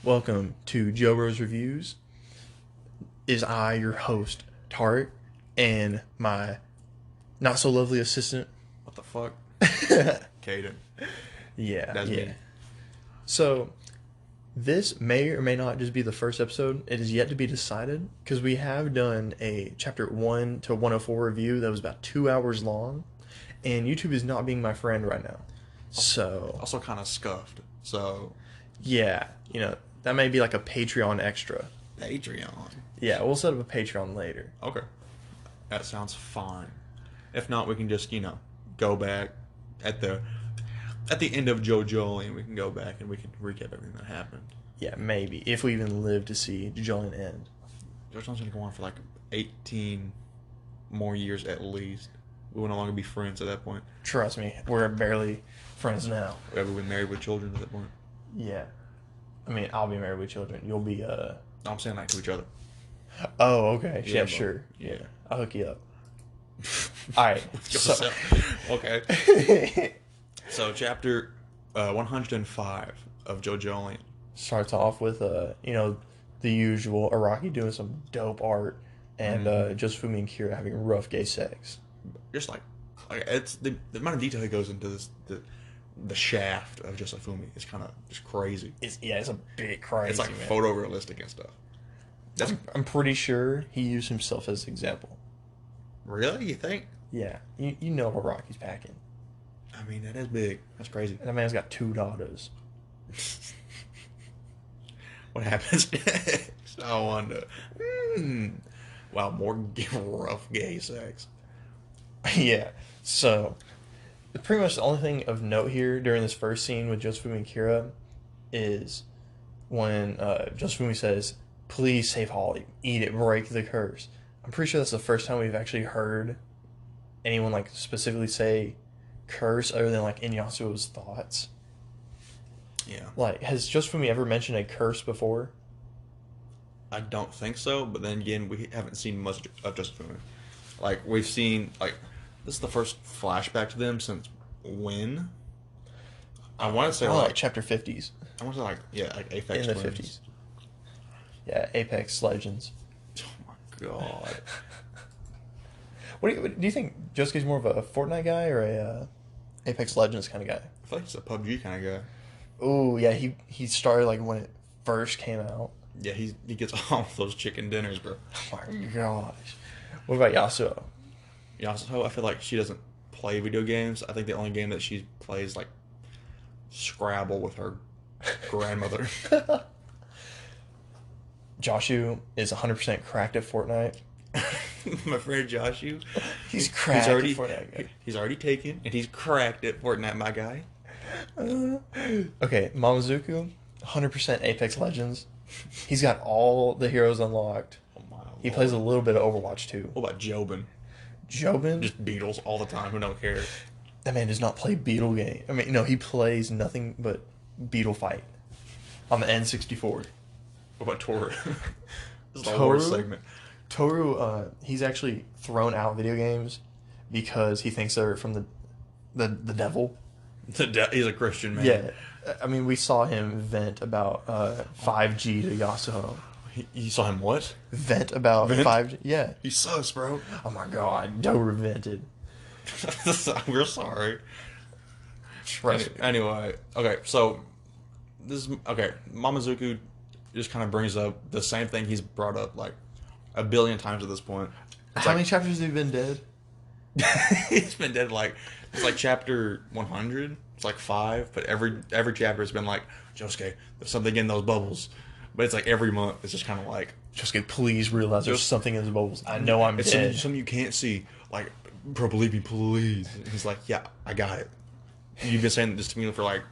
Welcome to Jobros Reviews. Is I your host, Tarek, and my not so lovely assistant. What the fuck? Caden. Yeah, That's me. So, this may or may not just be the first episode. It is yet to be decided because we have done a chapter 1 to 104 review that was about 2 hours long, and YouTube is not being my friend right now. So, Also kind of scuffed. So, yeah, that may be like a Patreon extra. Patreon. Yeah, we'll set up a Patreon later. Okay. That sounds fine. If not, we can just, go back at the end of Jojolion. We can go back and we can recap everything that happened. Yeah, maybe. If we even live to see Jojolion end. Jojolion's going to go on for like 18 more years at least. We will no longer be friends at that point. Trust me, we're barely friends now. We will be married with children at that point. Yeah. I mean, I'll be married with children. You'll be, No, I'm saying like to each other. Oh, okay. Yeah, Yeah, sure. yeah. I'll hook you up. Alright. So... Okay. So, chapter 105 of Jojolion. Starts off with, the usual Araki doing some dope art and Josefumi and Kira having rough gay sex. Just like it's the amount of detail that goes into this, the shaft of Josefumi is kind of just crazy. It's a bit crazy. It's like man. photorealistic and stuff. I'm pretty sure he used himself as an example. Really? You think? Yeah. You know what Araki's packing. I mean, that is big. That's crazy. That man's got 2 daughters. What happens next? I wonder. Wow, more rough gay sex. Yeah. So, pretty much the only thing of note here during this first scene with Josefumi and Kira is when Josefumi says, "Please save Holly. Eat it. Break the curse." I'm pretty sure that's the first time we've actually heard anyone like specifically say curse other than like in Yasuo's thoughts. Yeah. Like, has Josefumi ever mentioned a curse before? I don't think so, but then again, we haven't seen much of Josefumi. Like, we've seen, like, this is the first flashback to them since when? I want to say, like chapter 50s. I want to say, like, yeah, like Apex In the Twins. 50s. Yeah, Apex Legends. Oh my god. What do you think Josuke's more of a Fortnite guy or a Apex Legends kind of guy? I feel like he's a PUBG kind of guy. Oh, yeah, he started like when it first came out. Yeah, he gets all those chicken dinners, bro. Oh my gosh. What about Yasuo? Yasuo, I feel like she doesn't play video games. I think the only game that she plays, like, Scrabble with her grandmother. Joshu is 100% cracked at Fortnite. My friend Joshu. He's cracked at Fortnite. He's already taken, and he's cracked at Fortnite, my guy. Okay, Mamazuku, 100% Apex Legends. He's got all the heroes unlocked. Oh my He lord. plays a little bit of Overwatch too. What about Jobin? Jobin? Just Beatles all the time. Who don't care? That man does not play Beetle game. I mean, no, he plays nothing but Beetle Fight on the N64. What about Toru? This is the Toru? worst segment. Toru, he's actually thrown out video games because he thinks they're from the devil. He's a Christian man. Yeah. I mean, we saw him vent about 5G to Yasuo. You saw him what? Vent about Vent? 5G? Yeah. He sus, bro. Oh my god, Toru vented. We're sorry. Trust me. Anyway, okay, so this is okay. Mamazuku just kind of brings up the same thing he's brought up like a billion times at this point. How many chapters have you been dead? He's been dead it's like chapter 100. It's like 5, but every chapter has been like, Josuke, there's something in those bubbles. But it's like every month it's just kind of like, Josuke, please realize there's something in the bubbles. I know I'm it's dead. something you can't see. Like, bro, believe me, please. And he's like, yeah, I got it. You've been saying this to me for like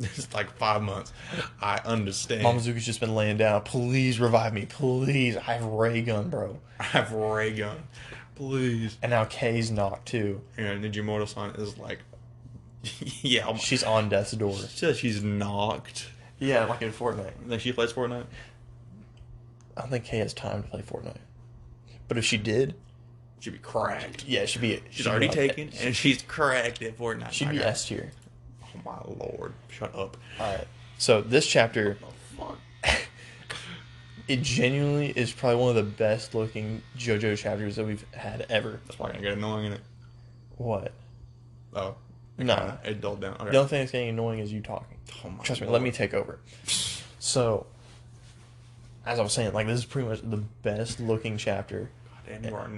5 months. I understand. Mamazuki's just been laying down. Please revive me. Please. I have ray gun, bro. I have ray gun. Please. And now Kay's knocked too. And Nijimoto-san is like, yeah. She's on death's door. She says she's knocked. Yeah, like in Fortnite. You think she plays Fortnite? I don't think Kay has time to play Fortnite. But if she did, She'd be cracked. yeah, she'd be. She's already taken, and she's cracked at Fortnite. She'd be S tier. Oh my lord! Shut up. All right. So this chapter, What the It genuinely is probably one of the best looking JoJo chapters that we've had ever. That's probably gonna get annoying in it. What? Oh, Nah. it dulled down. Okay. The only thing that's getting annoying is you talking. Oh my Trust me, Lord. let me take over. So, as I was saying, like, this is pretty much the best looking chapter. Damn, you are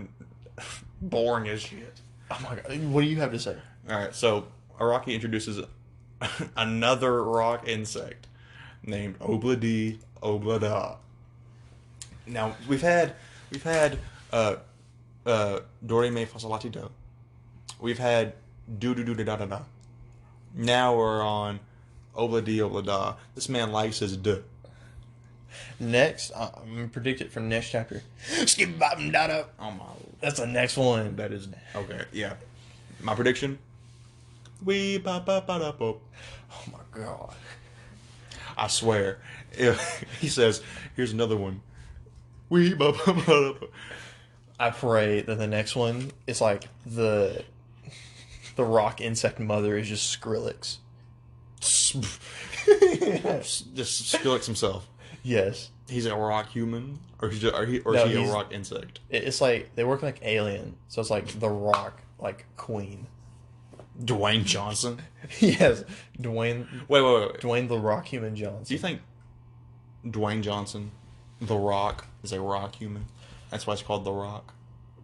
boring as shit. Oh my god, what do you have to say? All right, so Araki introduces another rock insect named Obladi Oblada. Now we've had Dorime Fasolati Do. We've had Do Do Do Da Da Da. Now we're on Obladi Oblada. This man likes his duh. Next, I'm gonna predict it for the next chapter. Skip bop and dada. Oh my, That's the next one. that is okay. Yeah, my prediction. We ba ba ba da bo. Oh my god. I swear, if he says, "Here's another one." We ba ba ba da bo. I pray that the next one is like the rock insect mother is just Skrillex. Just Skrillex himself. Yes. He's a rock human, or is he No, a he's- rock insect? It's like they work like Alien, so it's like the rock, like queen. Dwayne Johnson. Yes, Dwayne Wait. Dwayne the Rock Human Do Johnson. you think Dwayne Johnson, The Rock, is a rock human? That's why it's called The Rock.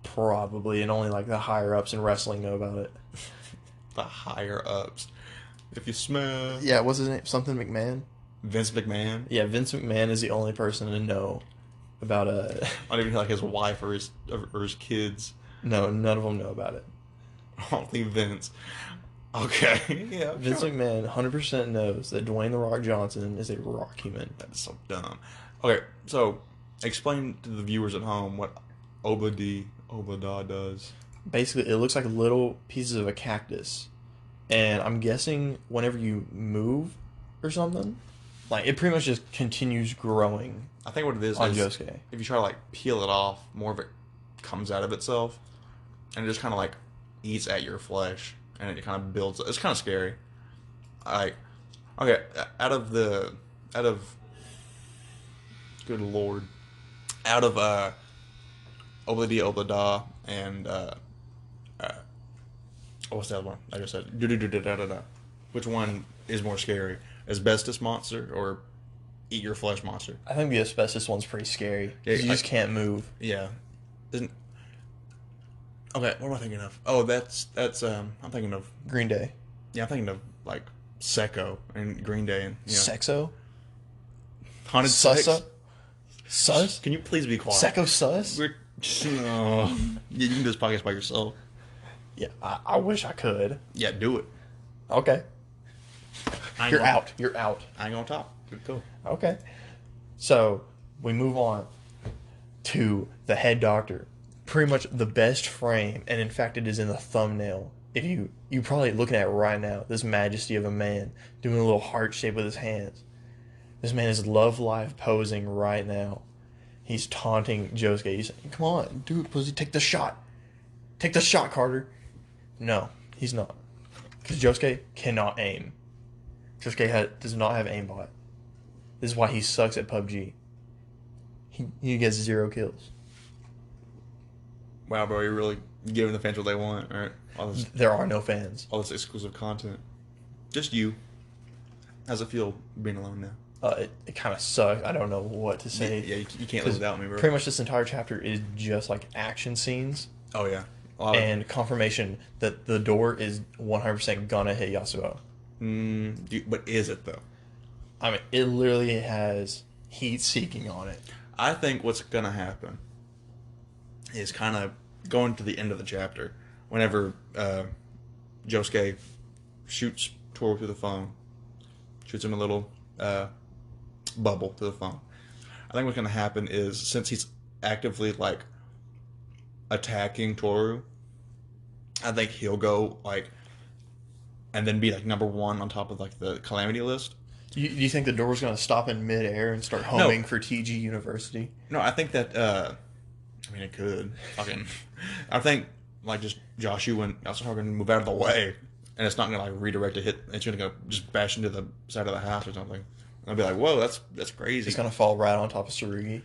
Probably, and only like the higher ups in wrestling know about it. The higher ups. If you smell Yeah, what's his name? Something McMahon. Vince McMahon, Yeah, Vince McMahon is the only person to know about not even like his wife or his kids. No, none of them know about it. Only Vince. Okay. Yeah. Vince sure. McMahon 100% knows that Dwayne the Rock Johnson is a rock human. That's so dumb. Okay, so explain to the viewers at home what Oblada does. Basically, it looks like little pieces of a cactus, and I'm guessing whenever you move or something, like it pretty much just continues growing I think what it is on Josuke. if you try to like peel it off, more of it comes out of itself, and it just kind of like eats at your flesh, and it kind of builds. It's kind of scary. Like, okay, out of good lord, out of Oblada and what's the other one? I just said da. Which one is more scary? Asbestos monster or eat your flesh monster? I think the asbestos one's pretty scary. 'Cause Yeah, you just can't move. Yeah. Isn't okay? What am I thinking of? Oh, that's I'm thinking of Green Day. I'm thinking of like Secco and Green Day and Sexo? Haunted Sex. Sussa? Sus? Can you please be quiet? Secco Sus? We're oh. You can do this podcast by yourself. Yeah, I wish I could. Yeah, do it. Okay. I ain't You're gonna- out. You're out. I ain't gonna talk. Good, cool. Okay. So, we move on to the head doctor. Pretty much the best frame, and in fact it is in the thumbnail. If you're probably looking at it right now, this majesty of a man doing a little heart shape with his hands. This man is love life posing right now. He's taunting Josuke. He's saying, "Come on, dude, pussy, take the shot. Take the shot, Carter." No, he's not. Because Josuke cannot aim. Josuke does not have aimbot. This is why he sucks at PUBG. He gets 0 kills. Wow, bro, you're really giving the fans what they want, right? There are no fans. All this exclusive content. Just you. How's it feel being alone now? It kind of sucks. I don't know what to say. Yeah, you can't live without me, bro. Pretty much this entire chapter is just like action scenes Oh yeah. and confirmation that the door is 100% gonna hit Yasuo. But is it though? I mean, it literally has heat seeking on it. I think what's gonna happen is kind of going to the end of the chapter. Whenever Josuke shoots Toru through the phone, shoots him a little bubble through the phone. I think what's gonna happen is since he's actively like attacking Toru, I think he'll go like and then be like number 1 on top of like the calamity list. Do you think the door's gonna stop in midair and start homing for TG University? No, I think that I mean it could. Fucking I think like just Joshua and Yasuo are gonna move out of the way and it's not gonna like redirect a hit, it's gonna go just bash into the side of the house or something. I'd be like, whoa, that's crazy. He's gonna fall right on top of Tsurugi.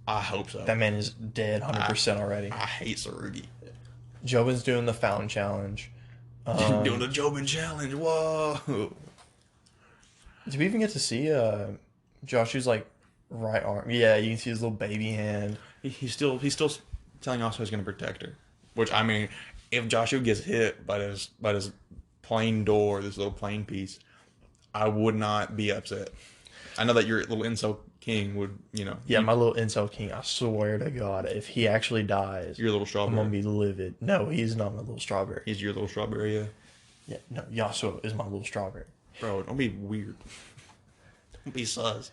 I hope so. That man is dead 100% already. I hate Tsurugi. Jobin's doing the fountain challenge. Doing the Jobin challenge. Whoa. Did we even get to see Joshu's like right arm? Yeah, you can see his little baby hand. He's still telling us he's going to protect her. Which, I mean, if Joshua gets hit by this plane door, this little plane piece, I would not be upset. I know that your little incel king would, Yeah, my little incel king. I swear to God, if he actually dies, your little I'm strawberry. gonna be livid. No, he's not my little strawberry. He's your little strawberry, yeah. Yeah, no, Yasuo is my little strawberry. Bro, don't be weird. Don't be sus.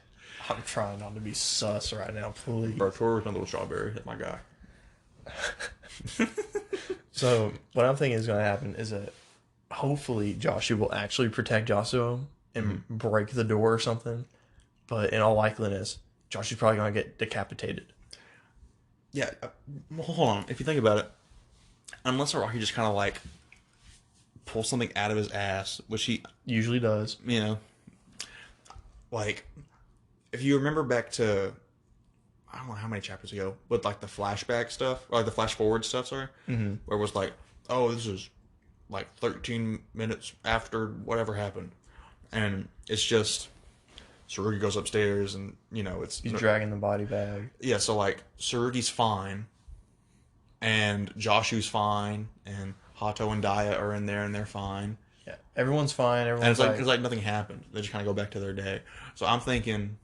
I'm trying not to be sus right now, please. Bro, Tori's my little strawberry. That's my guy. So, what I'm thinking is going to happen is that hopefully Joshua will actually protect Yasuo and break the door or something. But in all likeliness, Joshua's probably going to get decapitated. Yeah, well, hold on. If you think about it, unless Araki just kind of like pulls something out of his ass, which he Usually does. Like, if you remember back to, I don't know how many chapters ago, but like the flashback stuff, or like the flash forward stuff, sorry, where it was like, oh, this is like 13 minutes after whatever happened, and it's just Tsurugi goes upstairs, and He's dragging the body bag. Yeah, so like Tsurugi's fine, and Joshu's fine, and Hato and Daya are in there, and they're fine. Yeah, everyone's fine. And Everyone's it's like nothing happened. They just kind of go back to their day. So I'm thinking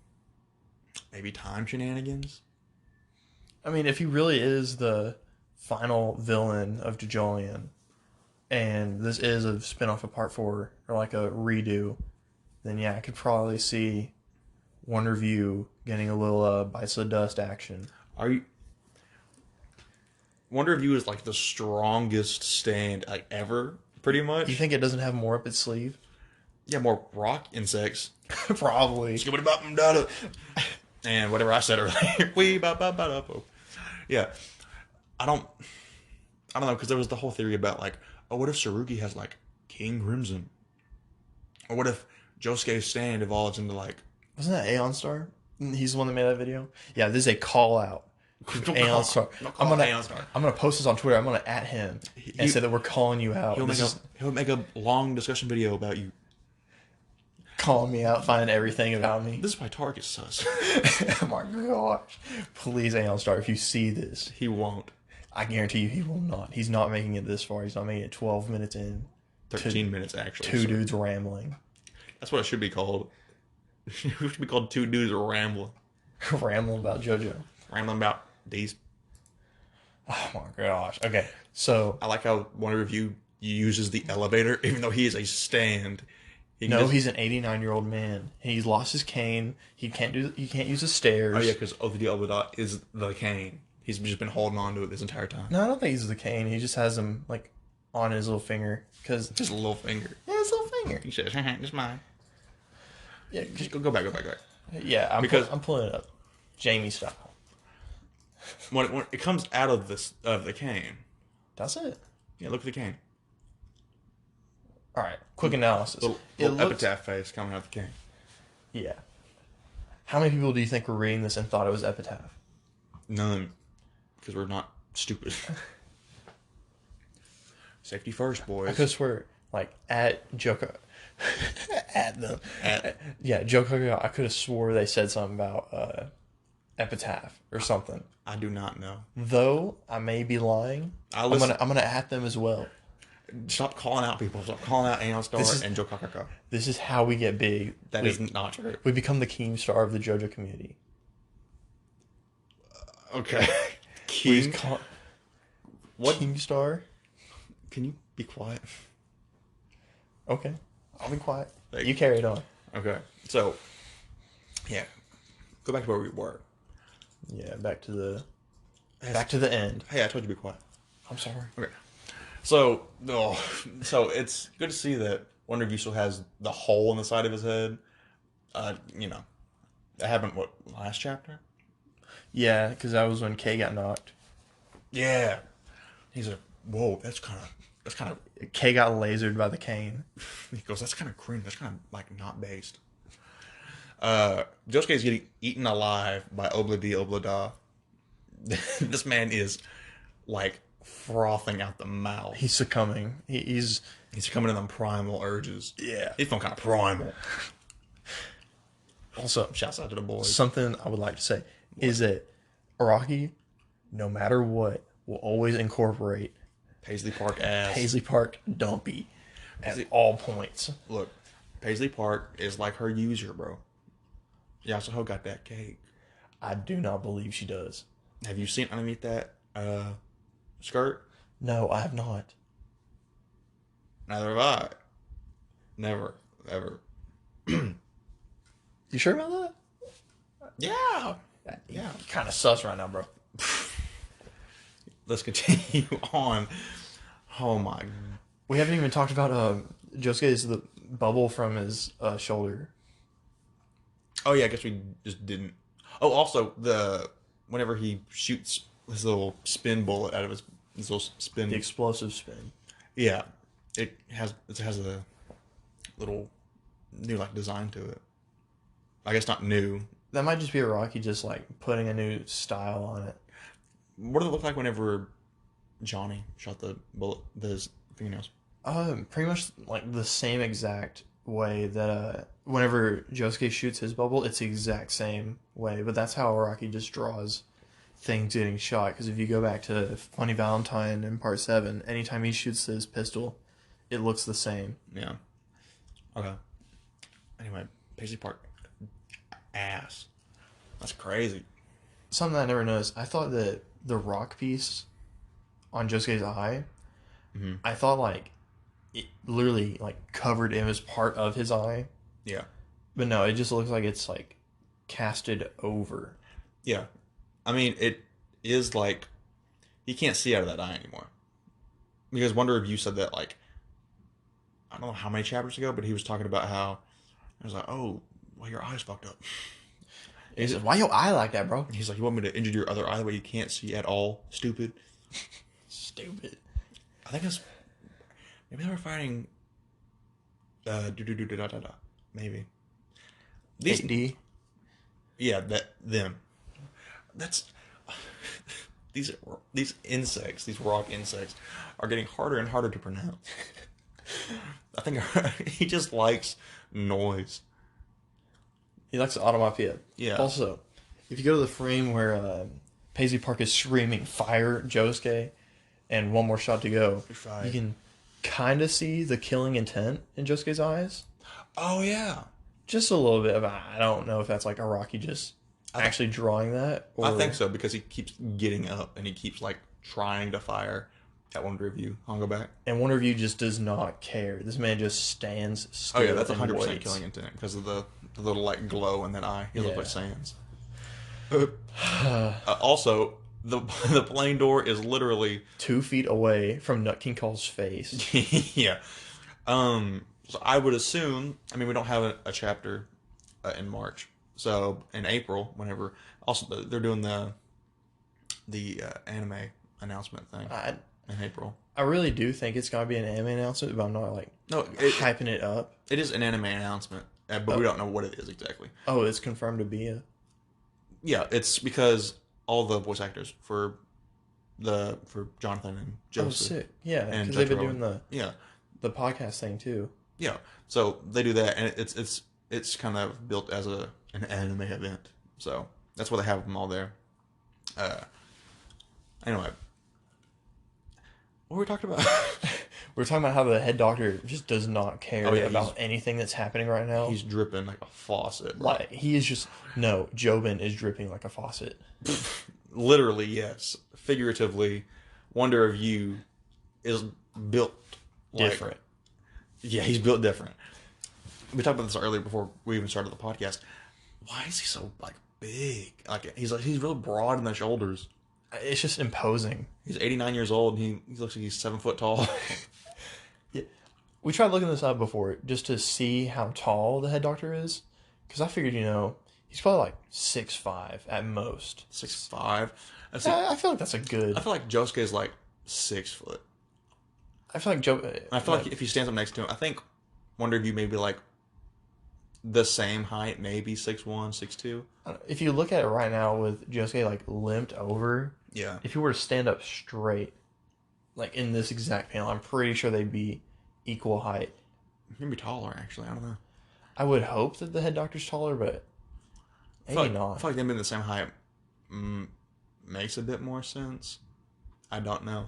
maybe time shenanigans. I mean, if he really is the final villain of Jojolion, and this is a spinoff of Part 4, or like a redo, then yeah, I could probably see Wonder View getting a little Bites of Dust action. Wonder if you is like the strongest stand like ever, pretty much. You think it doesn't have more up its sleeve? Yeah, more rock insects. Probably. And whatever I said earlier. Yeah. I don't know, because there was the whole theory about like, oh, what if Tsurugi has like King Crimson? Or what if Josuke's stand evolves into like... Wasn't that Aeon Star? He's the one that made that video? Yeah, this is a call out. Aeon Star. I'm gonna post this on Twitter. I'm gonna at him and say that we're calling you out. He'll make a long discussion video about you. Calling me out, finding everything about me. This is why Tarek is sus. Oh my gosh. Please, Aeon Star, if you see this. He won't. I guarantee you he will not. He's not making it this far. He's not making it 12 minutes in. 13 minutes, actually. Two dudes rambling. That's what it should be called. It should be called Two Dudes Rambling. Rambling about JoJo. Rambling about these. Oh my gosh. Okay, so... I like how one review uses the elevator, even though he is a stand. He's an 89-year-old man. He's lost his cane. He can't use the stairs. Oh yeah, because the is the cane. He's just been holding on to it this entire time. No, I don't think he's the cane. He just has him like on his little finger. Just a little finger. Yeah, his little finger. He says, "Just mine." Yeah, just go back. Yeah, I'm pulling it up, Jamie style. When it comes out of the cane. That's it. Yeah, look at the cane. All right, quick analysis. Little epitaph face coming out the cane. Yeah. How many people do you think were reading this and thought it was epitaph? None, because we're not stupid. Safety first, boys. I could swear, like at Joko, Joko. I could have swore they said something about epitaph or something. I do not know. Though I may be lying. I'm gonna at them as well. Stop calling out people. Stop calling out Aeon Star and Joe Kakaka. This is how we get big. That is not true. We become the Keemstar of the JoJo community. Okay. King? What? Keemstar? Can you be quiet? Okay. I'll be quiet. You carry it on. Okay. So, yeah. Go back to where we were. Yeah, back to the end. Hey, I told you to be quiet. I'm sorry. Okay. So it's good to see that Wonder View still has the hole in the side of his head. That happened, last chapter? Yeah, because that was when Kay got knocked. Yeah. He's like, whoa, that's kind of... Kay got lasered by the cane. He goes, that's kind of cringe. That's kind of, like, not based. Josuke's getting eaten alive by Obladi Oblada. This man is like frothing out the mouth. He's succumbing. He's He's coming to them primal urges. yeah. He's feeling kind of primal. Also, Shouts out to the boys. something I would like to say is that Araki, no matter what, will always incorporate Paisley Park ass. Paisley Park dumpy at all points. Look, Paisley Park is like her user, bro. Yasuho got that cake. I do not believe she does. Have you seen underneath that skirt? No, I have not. Neither have I. Never, ever. You sure about that? Yeah. Yeah. Kind of sus right now, bro. Let's continue on. Oh my. We haven't even talked about Josuke's the bubble from his shoulder. Oh yeah, I guess we just didn't. Oh, also whenever he shoots his little spin bullet out of his little spin. The explosive spin. Yeah, it has a little new like design to it. I guess not new. That might just be Araki just like putting a new style on it. What did it look like whenever Johnny shot the bullet, his fingernails? Pretty much like the same exact way that whenever Josuke shoots his bubble, it's the exact same way. But that's how Araki just draws things getting shot. Because if you go back to Funny Valentine in Part 7, anytime he shoots his pistol, it looks the same. Yeah. Okay. Anyway, Paisley Park ass. That's crazy. Something I never noticed. I thought that the rock piece on Josuke's eye, I thought like it literally like covered him as part of his eye. Yeah. But no, it just looks like it's like casted over. Yeah. I mean, it is like he can't see out of that eye anymore. Because Wonder of You said that like I don't know how many chapters ago, but he was talking about how I was like, oh, well, your eye's fucked up. He said, "Why your eye like that, bro?" He's like, you want me to injure your other eye the way you can't see at all? Stupid. Stupid. I think it's maybe they were fighting. Maybe. These 8D. Yeah, them. That's these insects, these rock insects, are getting harder and harder to pronounce. I think he just likes noise. He likes the onomatopoeia. Yeah. Also, if you go to the frame where Paisley Park is screaming "Fire, Josuke," and one more shot to go, Right. you can kind of see the killing intent in Josuke's eyes. Oh yeah, Just a little bit of I don't know if that's like Araki just actually drawing that. Or... I think so because he keeps getting up and he keeps like trying to fire at one review. I'll go back. And one of you just does not care. This man just stands still. Oh yeah, that's and 100% waits. killing intent because of the little like glow in that eye. He looks like Sans. Also, the plane door is literally 2 feet away from Nut King Cole's face. yeah. So I would assume. I mean, we don't have a chapter in March, so in April, whenever. Also, they're doing the anime announcement thing in April. I really do think it's gonna be an anime announcement, but I'm not like No, hyping it up. it is an anime announcement, but we don't know what it is exactly. Oh, it's confirmed to be a. Yeah, it's because all the voice actors for Jonathan and Oh, Joseph. sick! Yeah, and because they've been Jotaro. doing Yeah, the podcast thing too. yeah. So they do that, and it's kind of built as an anime event. So that's why they have them all there. Anyway, what were we talking about? We're talking about how the head doctor just does not care about he's- anything that's happening right now. He's dripping like a faucet. Bro. Like he is just no. Jobin is dripping like a faucet. Literally, yes. Figuratively, Wonder of You is built like, Different. Yeah, he's built different. We talked about this earlier before we even started the podcast. Why is he so like big? Like he's real broad in the shoulders. It's just imposing. He's 89 years old and he looks like he's 7 foot tall. Yeah, we tried looking this up before just to see how tall the head doctor is, because I figured he's probably like 6'5" at most. 6'5". I feel like that's a good. I feel like Josuke is like 6 foot. I feel like Joe. I feel like if he stands up next to him, I think Wonder of You maybe like the same height, maybe 6'1", 6'2". If you look at it right now with Josuke like limped over, Yeah, if he were to stand up straight, like in this exact panel, I'm pretty sure they'd be equal height. maybe taller actually. I don't know. I would hope that the head doctor's taller, but maybe not. I feel like them being the same height makes a bit more sense. I don't know.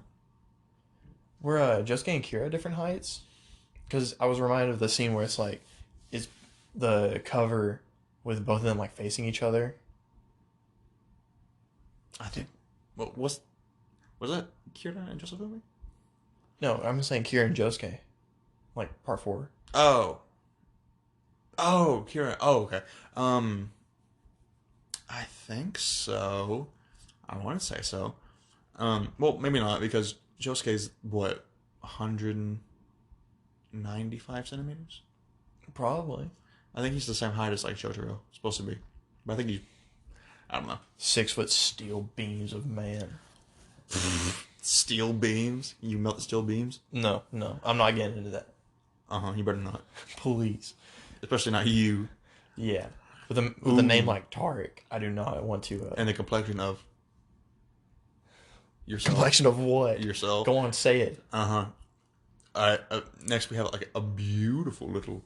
Were Josuke and Kira different heights? Because I was reminded of the scene where it's like, it's the cover with both of them like facing each other. I think. What was that Kira and Josephine? No, I'm saying Kira and Josuke, like part 4. Oh, Kira. Oh, okay. I think so. I want to say so. Well, maybe not because Josuke's what 195 centimeters. Probably I think he's the same height as like Jojiro supposed to be, but I think he's. I don't know. 6-foot steel beams of man. Steel beams. You melt the steel beams. No, I'm not getting into that. You better not. Please. Especially not you. Yeah, with a name like Tarek, I do not want to. And the complexion of yourself. Complexion of what? Yourself. Go on, say it. Next we have like a beautiful little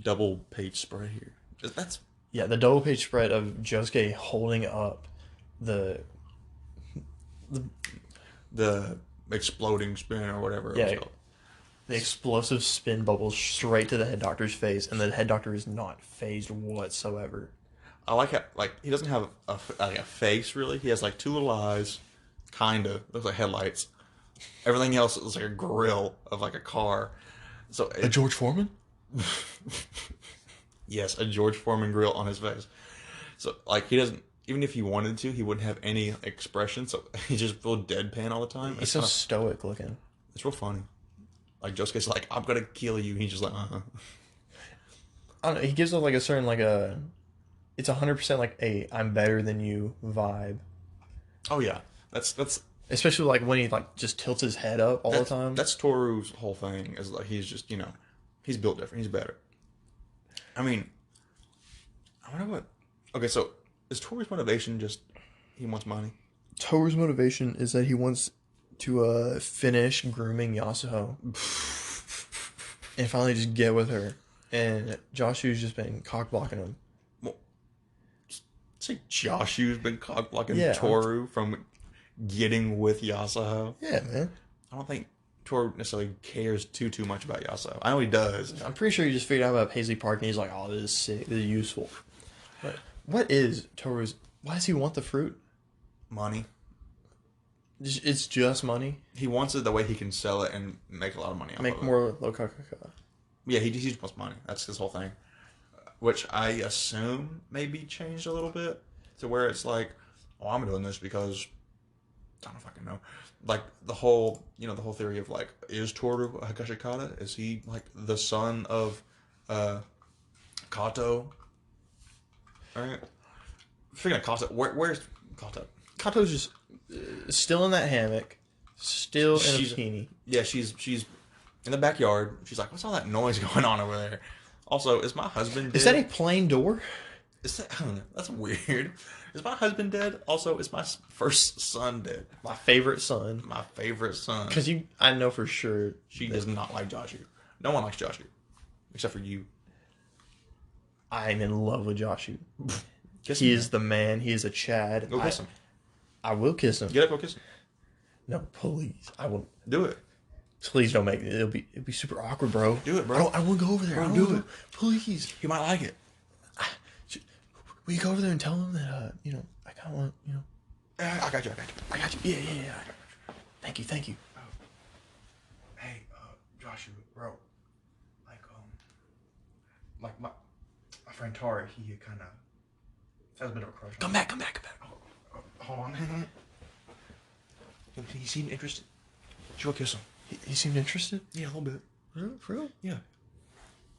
double page spread here. That's the double page spread of Josuke holding up the exploding spin or whatever. Yeah, it was called. the explosive spin bubbles straight to the head doctor's face, and the head doctor is not phased whatsoever. I like how he doesn't have a face really. He has like 2 little eyes, kinda looks like headlights. Everything else is like a grill of like a car. So A George Foreman? Yes, a George Foreman grill on his face. So like he doesn't. Even if he wanted to, he wouldn't have any expression. So he's just real deadpan all the time. He's so stoic looking. It's real funny. Like Josuke's like, I'm gonna kill you. And he's just like, I don't know. He gives off like a certain it's 100% like a I'm better than you vibe. Oh yeah, that's especially like when he like just tilts his head up all the time. That's Toru's whole thing. Is like he's just he's built different. He's better. I mean, I wonder what. Okay, so is Toru's motivation just he wants money? Toru's motivation is that he wants to finish grooming Yasuho and finally just get with her. And Joshu's just been cock blocking him. Well, say Joshu's been cock blocking Toru from getting with Yasuho. Yeah, man. I don't think Toru necessarily cares too much about Yasuho. I know he does. I'm pretty sure he just figured out about Paisley Park and he's like, oh, this is sick. This is useful. But what is Toru's... Why does he want the fruit? Money. It's just money? He wants it the way he can sell it and make a lot of money off of it. Make more low-kaka. Yeah, he just wants money. That's his whole thing. Which I assume maybe changed a little bit to where it's like, oh, I'm doing this because I don't fucking know. Like the whole theory of like, is Toru a Higashikata? Is he like the son of Kato? Alright. Speaking of Kato, where's Kato? Kato's just still in that hammock, still in a bikini. Yeah, she's in the backyard. She's like, what's all that noise going on over there? Also, is my husband dead? Is that a plain door? I don't know. That's weird. Is my husband dead? Also, is my first son dead? My favorite son. My favorite son. Because I know for sure she does not like Joshu. No one likes Joshu. Except for you. I'm in love with Joshu. He is the man. He is a Chad. Go kiss him. I will kiss him. Get up, go kiss him. No, please. I will. Do it. Please don't make it. It'll be super awkward, bro. Do it, bro. I won't go over there. Bro, do it. Please. He might like it. Will you go over there and tell him that, I kind of want, I got you. Yeah. Thank you. Oh. Hey, Joshua, bro. Like my friend Tarek, he kind of has a bit of a crush. Come back. Oh, hold on. He seemed interested. Should we kiss him? He seemed interested? Yeah, a little bit. For real? Yeah.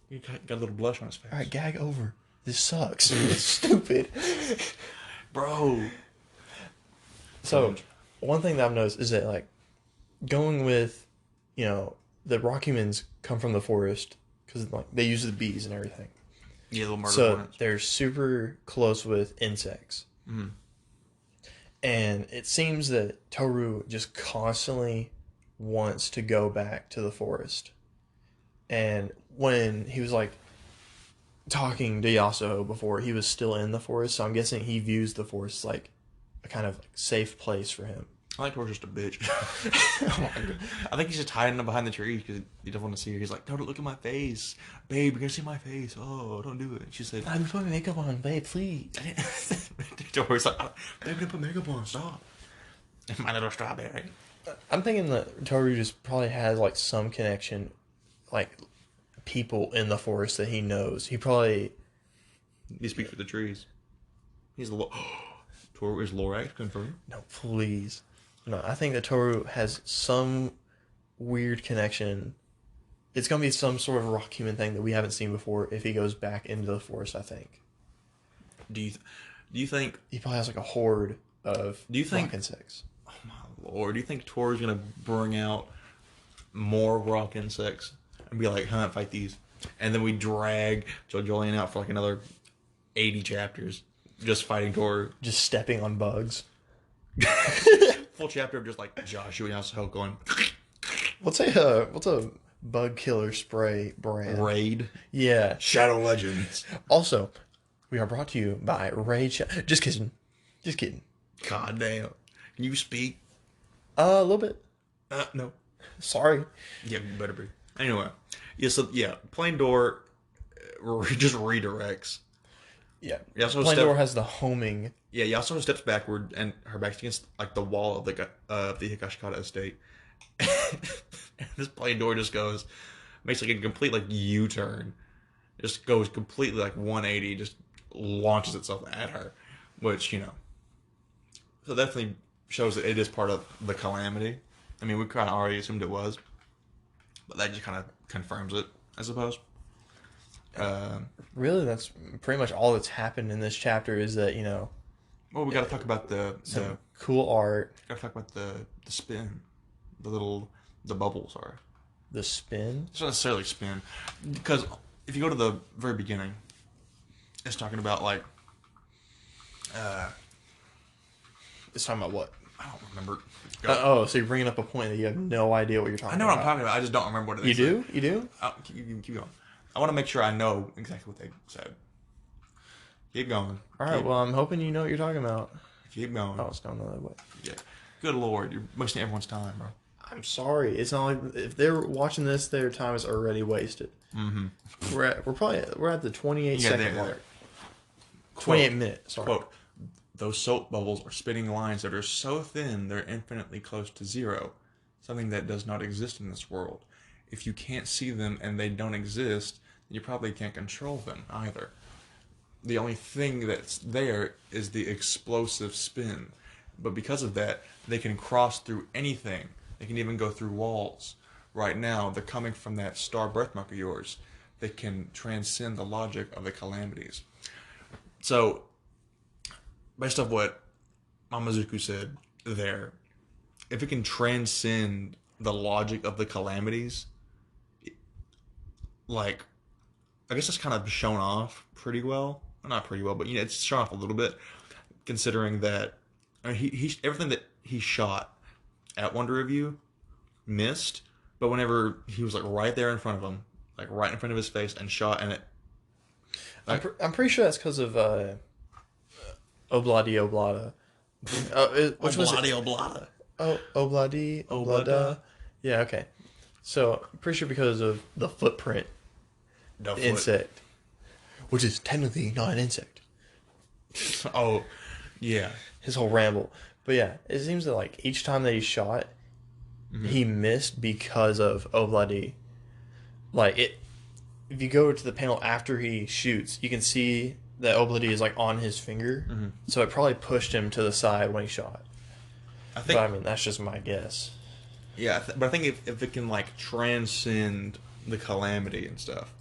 He got a little blush on his face. All right, gag over. This sucks. It's stupid. Bro. So, one thing that I've noticed is that, like, going with, the rock humans come from the forest because, like, they use the bees and everything. Yeah, little murder So hornets. they're super close with insects. Mm. And it seems that Toru just constantly wants to go back to the forest. And when he was like talking to Yasuo before, he was still in the forest, so I'm guessing he views the forest like a kind of safe place for him. I think Tor's just a bitch. Oh my God. I think he's just hiding behind the tree because he doesn't want to see her. He's like, no, don't look at my face. Babe, you're going to see my face. Oh, don't do it. She said, I'm putting makeup on, babe, please. Tor's like, babe, I didn't put makeup on. Stop. My little strawberry. I'm thinking that Toru just probably has like some connection, like people in the forest that he knows. He probably He speaks for the trees. He's the Tor is Lorax confirmed. no, please. No, I think that Toru has some weird connection. It's gonna be some sort of rock human thing that we haven't seen before if he goes back into the forest, I think. Do you think He probably has like a horde of Do you think- rock insects. oh my lord, do you think Tor is gonna bring out more rock insects and be like, hunt, fight these? And then we drag Jojolion out for like another 80 chapters just fighting Tor. Just stepping on bugs. Full chapter of just like Joshua and Yasuo going What's a bug killer spray brand? raid. Yeah. Shadow Legends. Also, we are brought to you by Raid. Just kidding. Just kidding. God damn. Can you speak? A little bit. No. Sorry. Yeah, you better be. Anyway. Yeah, so yeah, Plain Door just redirects. Yeah. Yasuo Plain Door has the homing. Yeah, Yasuo steps backward and her back's against like the wall of the Higashikata estate. And this Plain Door just makes like a complete like U-turn. Just goes completely like 180, just launches itself at her. Which, so definitely shows that it is part of the calamity. I mean, we kind of already assumed it was. But that just kind of confirms it, I suppose. Really, that's pretty much all that's happened in this chapter is that, Well, we got to talk about the cool art, gotta talk about the spin, the bubbles are. the spin. It's not necessarily spin, because if you go to the very beginning, it's talking about like, It's talking about what? I don't remember. Go. Oh, so you're bringing up a point that you have no idea what you're talking I know about. what I'm talking about. I just don't remember what it You is. do? You do? Keep going. I want to make sure I know exactly what they said. Keep going. All right, Keep, well, I'm hoping you know what you're talking about. keep going. Oh, it's going the other way. Yeah. Good lord, you're wasting everyone's time, bro. I'm sorry. It's not like if they're watching this, their time is already wasted. Mm-hmm. We're at the 28 Yeah, second there. mark. 28 minutes. Sorry. Quote, those soap bubbles are spitting lines that are so thin they're infinitely close to zero, something that does not exist in this world. If you can't see them and they don't exist, then you probably can't control them either. The only thing that's there is the explosive spin. But because of that, they can cross through anything. They can even go through walls. Right now, they're coming from that star birthmark of yours. They can transcend the logic of the calamities. So, based off what Mamazuku said there, if it can transcend the logic of the calamities, like, I guess that's kind of shown off pretty well. Well, not pretty well, but it's shown off a little bit, considering that he everything that he shot at Wonder Review missed, but whenever he was like right there in front of him, like right in front of his face, and shot, and it. Like, I'm pretty sure that's because of Obladi Oblada. Which was it? Oblada. Oh, Obladi Oblada. Oblada. Yeah, okay. So, I'm pretty sure because of the footprint The foot. insect, which is technically not an insect. Oh, yeah. His whole ramble. But yeah, it seems that like each time that he shot, he missed because of Obladi. Like if you go to the panel after he shoots, you can see that Obladi is like on his finger. So it probably pushed him to the side when he shot. I think. But I mean, that's just my guess. Yeah, but I think if it can like transcend the calamity and stuff,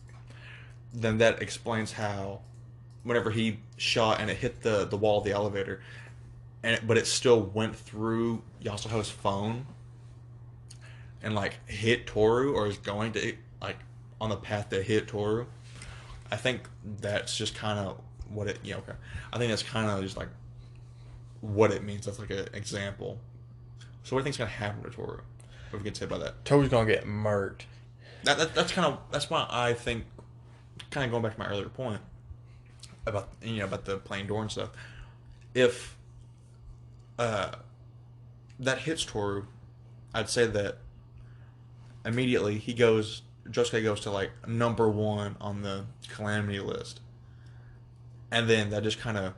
then that explains how, whenever he shot and it hit the wall of the elevator, but it still went through Yasuo's phone, and like hit Toru, or is going to like on the path to hit Toru. I think that's just kind of what it. Yeah, okay. I think that's kind of just like what it means. That's like an example. So what do you think's gonna happen to Toru if he gets hit by that? Toru's gonna get murked. That's why I think, kind of going back to my earlier point about about the plane door and stuff. If that hits Toru, I'd say that immediately Josuke goes to like number 1 on the calamity list, and then that just kind of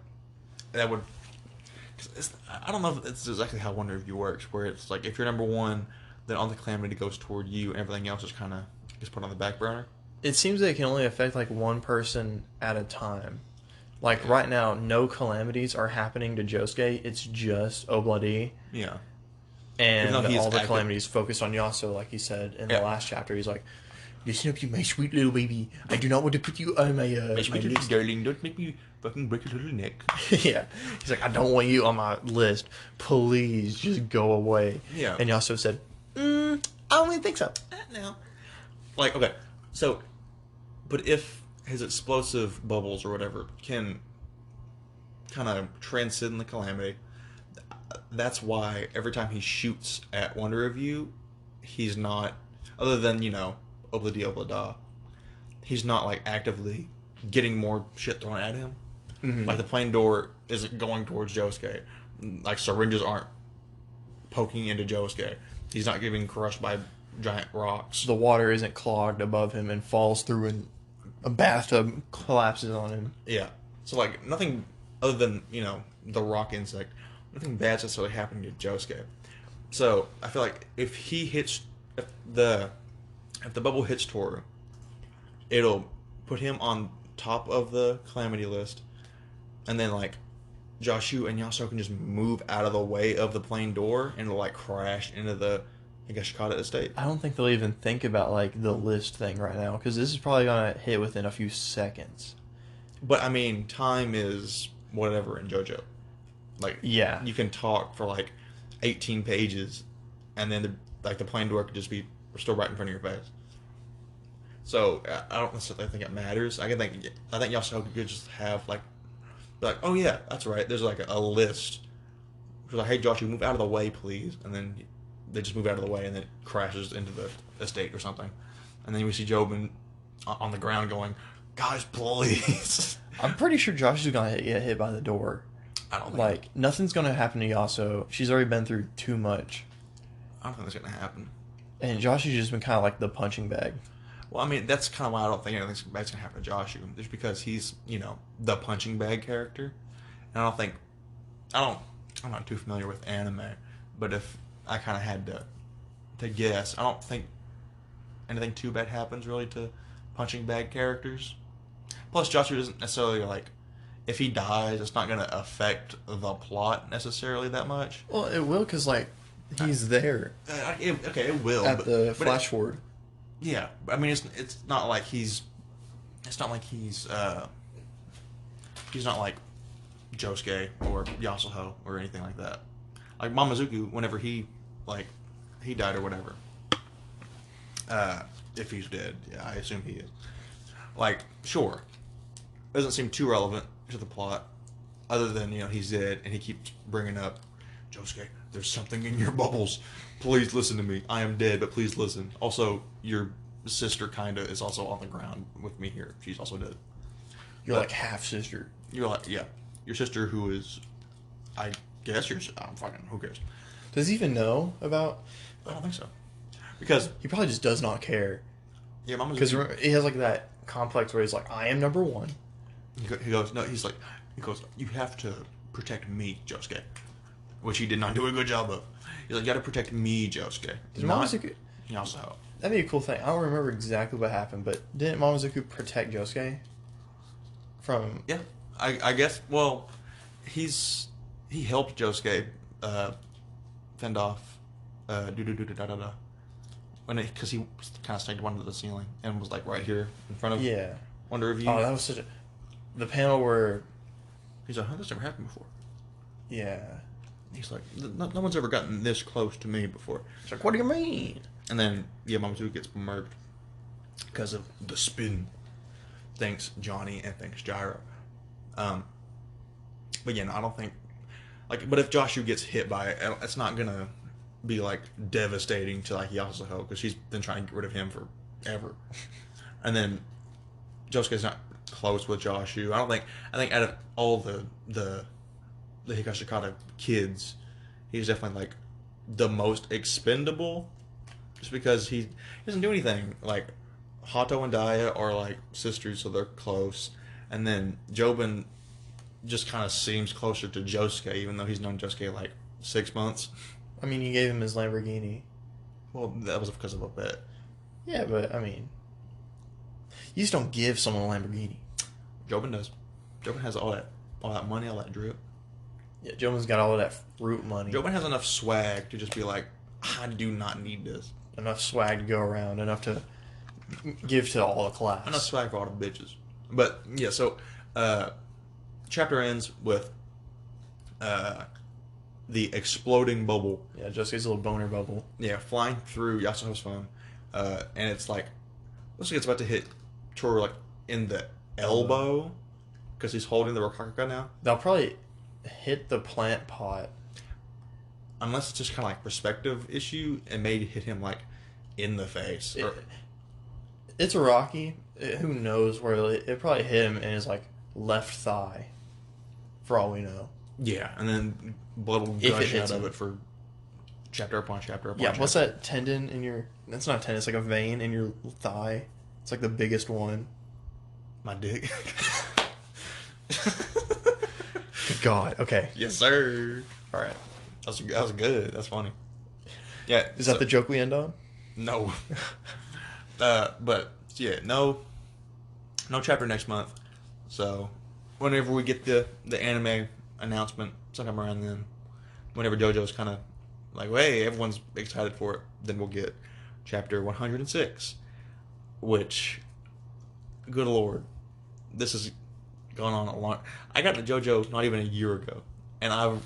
that would. I don't know if it's exactly how Wonder Review works, where it's like if you're number 1, then all the calamity goes toward you, and everything else is kind of gets put on the back burner. It seems that it can only affect like one person at a time. Like right now, no calamities are happening to Josuke. It's just Obladi. Yeah. And all the calamities focused on Yasuo, like he said in the last chapter. He's like, "Listen up, you my sweet little baby. I do not want to put you on my sweet little darling. Don't make me fucking break your little neck." Yeah. He's like, "I don't want you on my list. Please, just go away." Yeah. And Yasuo said, "I don't really think so." No. Like, okay, so, but if his explosive bubbles or whatever can kind of transcend the calamity, that's why every time he shoots at Wonder Review, he's not, other than, Obladi Oblada, he's not, like, actively getting more shit thrown at him. Mm-hmm. Like, the plane door isn't going towards Josuke. Like, syringes aren't poking into Josuke. He's not getting crushed by giant rocks. The water isn't clogged above him and falls through and a bathtub collapses on him. Yeah. So, like, nothing other than, the rock insect, nothing bad's necessarily happening to Josuke. So, I feel like if the bubble hits Toru, it'll put him on top of the calamity list, and then, like, Joshu and Yasuo can just move out of the way of the plane door and it'll, like, crash into the Higashikata estate. I don't think they'll even think about, like, the list thing right now, because this is probably going to hit within a few seconds. But, I mean, time is whatever in JoJo. Like, yeah, you can talk for, like, 18 pages, and then, the plane door could just be still right in front of your face. So, I don't necessarily think it matters. I think Yasuo could just have, like, oh yeah, that's right, there's, like, a list. It's like, hey, Josh, you move out of the way, please. And then they just move out of the way, and then it crashes into the estate or something. And then we see Jobin on the ground going, "Guys, please." I'm pretty sure Josh is going to get hit by the door. I don't think. Like, nothing's going to happen to Yasuo. She's already been through too much. I don't think that's going to happen. And Josh has just been kind of like the punching bag. Well, I mean, that's kind of why I don't think anything bad's going to happen to Joshu. Just because he's, the punching bag character. And I'm not too familiar with anime, but if I kind of had to guess, I don't think anything too bad happens really to punching bag characters. Plus, Joshu doesn't necessarily, like, if he dies, it's not going to affect the plot necessarily that much. Well, it will, because, like, he's there. It will. At the flash forward. Yeah, I mean, it's not like he's not like Josuke or Yasuo or anything like that. Like Mamazuku, whenever he died or whatever. If he's dead, yeah, I assume he is. Like, sure, doesn't seem too relevant to the plot, other than he's dead, and he keeps bringing up, Josuke, there's something in your bubbles. Please listen to me. I am dead, but please listen. Also, your sister kinda is also on the ground with me here. She's also dead. You're like half sister. You're like, yeah, your sister who is, I guess I'm fucking, who cares? Does he even know about? I don't think so. Because he probably just does not care. Yeah, Mama's because he has like that complex where he's like, I am number one. He goes, you have to protect me, Josuke, which he did not do a good job of. He's like, you got to protect me, Josuke. Did Mamazuku? Yasuo. That'd be a cool thing. I don't remember exactly what happened, but didn't Mamazuku protect Josuke from? Yeah, I guess. Well, he helped Josuke fend off because he kind of snagged one to the ceiling and was like right here in front of Wonder Review. Oh, that was such a the panel where he's like, this never happened before. Yeah. He's like, no one's ever gotten this close to me before. It's like, what do you mean? And then Mamazuki gets murked because of the spin. thanks Johnny and thanks Gyro. But yeah, no, I don't think like. But if Joshua gets hit by it, it's not gonna be like devastating to like Yasuho because she's been trying to get rid of him forever. And then Josuke's not close with Joshua. I think out of all the Higashikata kids, he's definitely like the most expendable, just because he doesn't do anything. Like Hato and Daya are like sisters, so they're close, and then Jobin just kind of seems closer to Josuke, even though he's known Josuke like 6 months. I mean, you gave him his Lamborghini. Well, that was because of a bet. Yeah, but I mean, you just don't give someone a Lamborghini. Jobin does. Jobin has all that money, all that drip. Yeah, Jobin's got all of that fruit money. Jobin has enough swag to just be like, I do not need this. Enough swag to go around, enough to give to all the class. Enough swag for all the bitches. But yeah, so chapter ends with the exploding bubble. Yeah, Josuke's little boner bubble. Yeah, flying through Yasuho's phone, and it's like, looks like it's about to hit Toru like in the elbow because he's holding the Rokaka now. They'll probably hit the plant pot. Unless it's just kind of like perspective issue and maybe hit him like in the face. It's a Rocky. Who knows where it probably hit him in his like left thigh. For all we know. Yeah, and then blood will gush out of it for chapter upon chapter upon chapter. What's that tendon in your... That's not a tendon, it's like a vein in your thigh. It's like the biggest one. My dick. Good God. Okay. Yes, sir. All right. That was good. That's funny. Yeah. Is that the joke we end on? No. But yeah, no chapter next month. So whenever we get the anime announcement, sometime around then, whenever JoJo's kind of like, well, hey, everyone's excited for it, then we'll get chapter 106, which, good Lord, this has gone on a long... I got to JoJo not even a year ago, and I've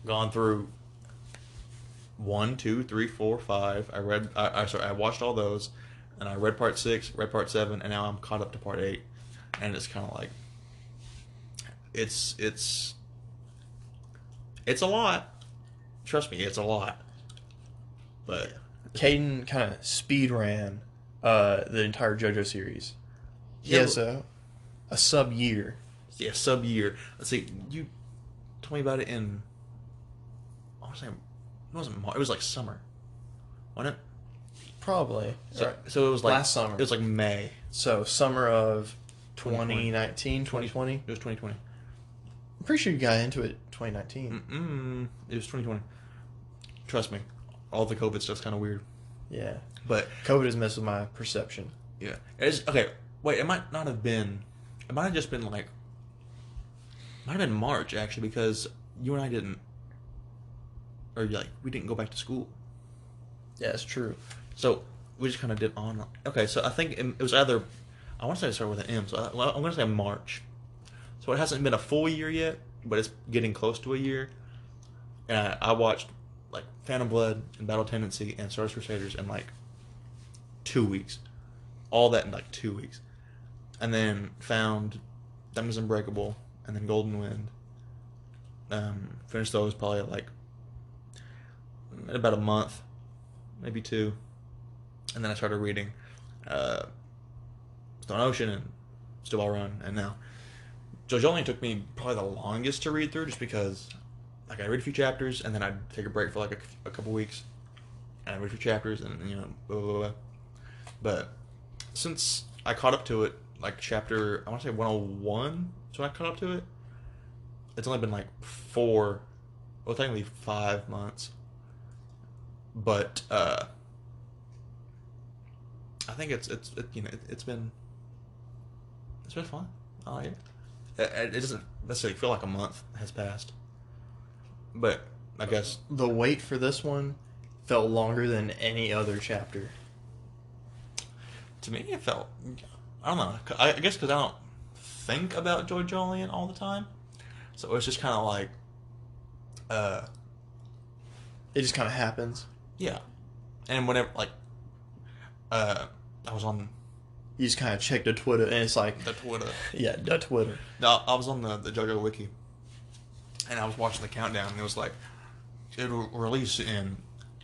gone through 1, 2, 3, 4, 5. I watched all those, and I read part 6, read part 7, and now I'm caught up to part 8, and it's kind of like, it's a lot. Trust me, it's a lot. But Caden kind of speed ran the entire JoJo series. He has a sub year. Yeah, sub year. Let's see. You told me about it in... I want to say... It wasn't March. It was like summer. Wasn't it? Probably. So it was like... Last summer. It was like May. So summer of 2019, 2020? It was 2020. I'm pretty sure you got into it 2019. It was 2020. Trust me. All the COVID stuff's kind of weird. Yeah. But COVID has messed with my perception. Yeah. Okay, wait, it might not have been... It might have just been like... It might have been March, actually, because you and I didn't... Or, like, we didn't go back to school. Yeah, it's true. So, we just kind of did on... Okay, so I think it was either... I want to say it started with an M, so I'm going to say March. So it hasn't been a full year yet, but it's getting close to a year. And I watched, like, Phantom Blood and Battle Tendency and Stardust Crusaders in, like, 2 weeks. All that in, like, 2 weeks. And then found Diamonds Unbreakable and then Golden Wind. Finished those probably, like, in about a month, maybe 2. And then I started reading Stone Ocean and Still All Run, and now Jojolion took me probably the longest to read through, just because like I read a few chapters and then I'd take a break for like a couple weeks, and I read a few chapters and blah, blah, blah. But since I caught up to it, like chapter I want to say 101, so I caught up to it. It's only been like 4, well technically 5 months, but I think it's been fun. I like it. It doesn't necessarily feel like a month has passed, but I guess the wait for this one felt longer than any other chapter. To me, it felt... I don't know. I guess because I don't think about Jojolion all the time, so it's just kind of like... It just kind of happens. Yeah. And whenever, like... I was on You just kind of check the Twitter, and it's like, The Twitter. yeah, the Twitter. No, I was on the JoJo Wiki, and I was watching the countdown, and it was like, it'll release in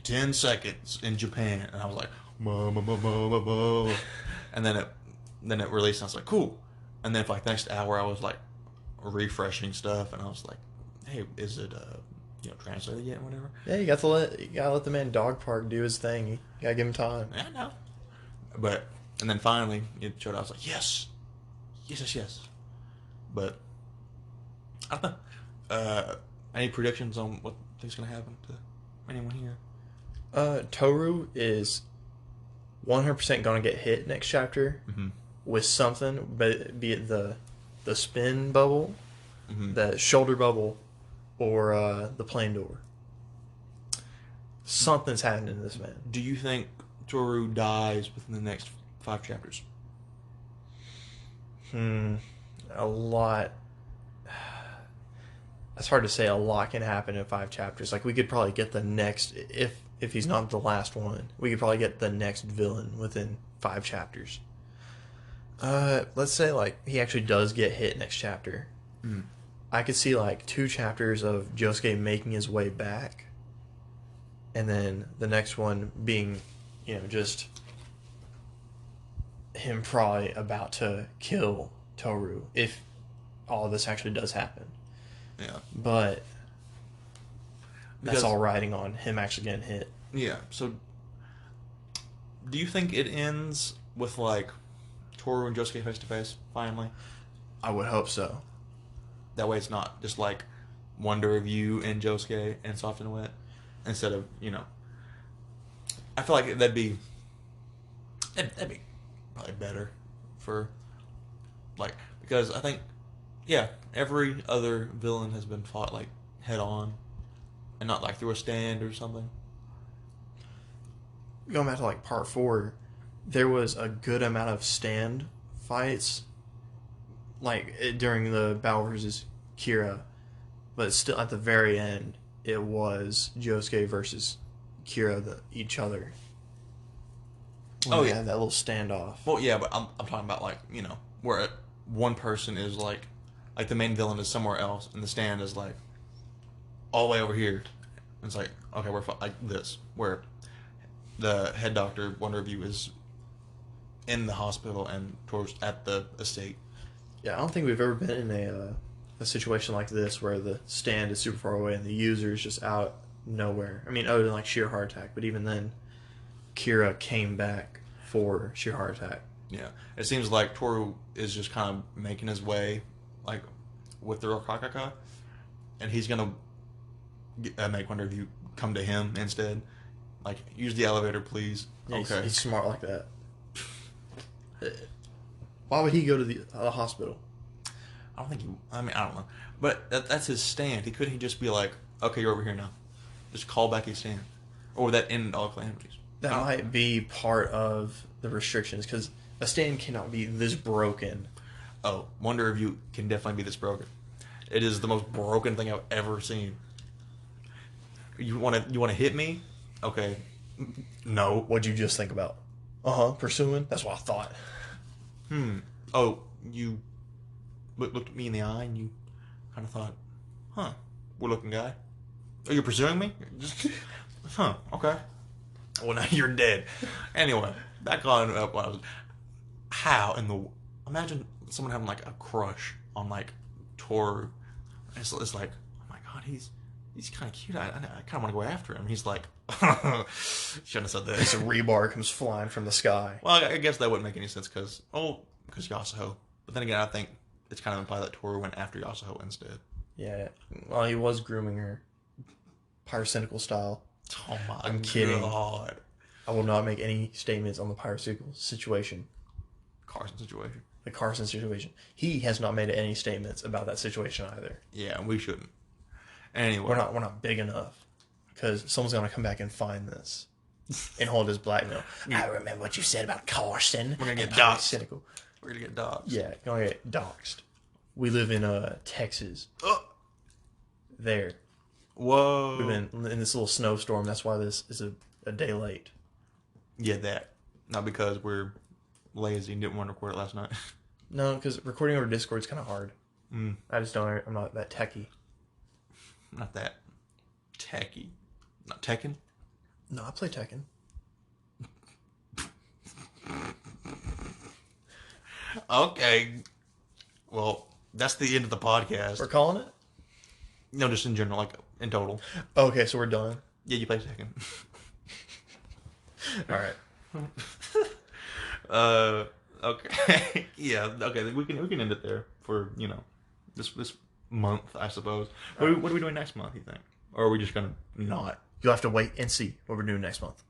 10 seconds in Japan, and I was like, and then it released, and I was like, cool. And then for like the next hour, I was like refreshing stuff, and I was like, hey, is it translated yet? Whatever. Yeah, you gotta let the man Dog Park do his thing. You gotta give him time. Yeah, I know. But and then finally it showed. I was like, yes. But I don't know. Any predictions on what things gonna happen to anyone here? Toru is 100% gonna get hit next chapter with something, but be it the spin bubble, the shoulder bubble, or the plane door. Something's happening to this man. Do you think Toru dies within the next 5 chapters? A lot. It's hard to say. A lot can happen in 5 chapters. Like, we could probably get the next, if he's not the last one, we could probably get the next villain within 5 chapters. Let's say, like, he actually does get hit next chapter. I could see, like, 2 chapters of Josuke making his way back, and then the next one being, just him probably about to kill Toru, if all of this actually does happen. Yeah. But that's all riding on him actually getting hit. Yeah. So, do you think it ends with, like, Toru and Josuke face to face finally? I would hope so. That way, it's not just like Wonder of You and Josuke and Soft and Wet, instead of I feel like that'd be probably better for, like, because I think every other villain has been fought like head on, and not like through a stand or something. Going back to like part 4, there was a good amount of stand fights, like during the battle versus Kira, but still at the very end, it was Josuke versus Kira, each other. When they had that little standoff. Well, yeah, but I'm talking about, like, where one person is like the main villain is somewhere else, and the stand is like all the way over here. And it's like, okay, we're like this, where the head doctor, Wonder of You, is in the hospital and towards at the estate. Yeah, I don't think we've ever been in a situation like this where the stand is super far away and the user is just out nowhere. I mean, other than like sheer heart attack, but even then, Kira came back for sheer heart attack. Yeah, it seems like Toru is just kind of making his way, like, with the Rokakaka, and he's gonna make Wonder of You come to him instead. Like, use the elevator, please. Yeah, okay, he's smart like that. Why would he go to the hospital? I don't think he. I mean, I don't know, but that's his stand. Couldn't he just be like, okay, you're over here now, just call back his stand, or would that end all calamities? That might be part of the restrictions, because a stand cannot be this broken. Oh, Wonder of You can definitely be this broken. It is the most broken thing I've ever seen. You want to hit me? Okay. No. What'd you just think about? Pursuing? That's what I thought. Oh, you looked at me in the eye and you kind of thought, we're looking guy. Are you pursuing me? Okay. Well, now you're dead. Anyway, back on what I was. How in the... Imagine someone having, like, a crush on, like, Toru. It's like, oh my god, he's kind of cute. I kind of want to go after him. He's like, shouldn't have said that. It's a rebar comes flying from the sky. Well, I guess that wouldn't make any sense because Yasuho. But then again, I think it's kind of implied that Toru went after Yasuho instead. Yeah, well, he was grooming her, pyrocynical style. Oh my I'm kidding. God. I will not make any statements on the pyrocynical situation. Carson situation. The Carson situation. He has not made any statements about that situation either. Yeah, we shouldn't. Anyway, we're not big enough, because someone's gonna come back and find this and hold his blackmail. I remember what you said about Carson. We're gonna get doxxed. We're gonna get doxxed. Yeah, gonna get doxxed. We live in Texas. There. Whoa. We've been in this little snowstorm. That's why this is a day late. Yeah, that. Not because we're lazy and didn't want to record it last night. No, because recording over Discord is kind of hard. Mm, I just don't. I'm not that techie. not that techy. Not Tekken? No, I play Tekken. Okay. Well, that's the end of the podcast. We're calling it? No, just in general, like in total. Okay, so we're done. Yeah, you play Tekken. All right. Okay. Yeah. Okay. We can end it there for this month, I suppose. What are we doing next month? You think, or are we just gonna not? You'll have to wait and see what we're doing next month.